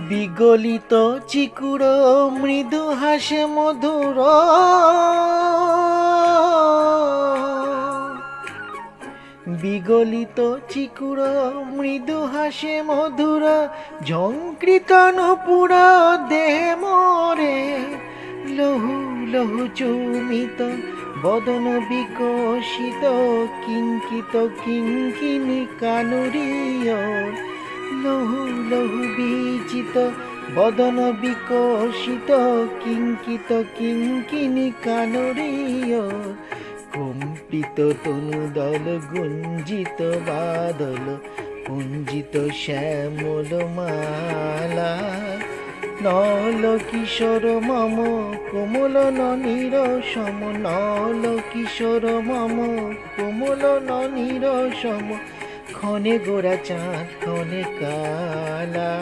বিগলিত চিকুর মৃদু হাসে মধুর, বিগলিত চিকুর মৃদু হাসে মধুর, ঝঙ্কৃত নূপুর দেহে মরে, লহু লহু চুমিত বদন বিকশিত, কিঙ্কিত কিঙ্কিনি কানুরিয়, লহু লহু বিজিত বদন বিকশিত, কিঙ্কিত কিঙ্কিনি কানুরিয়, কম্পিত তনুদল গুঞ্জিত বাদল, কুঞ্জিত শ্যামল মালা, নল কিশোর মম কোমল ননীর সম, নল কিশোর মম কোমল ননীর সম, ক্ষণে গোরা চাঁদ ক্ষণে কালা।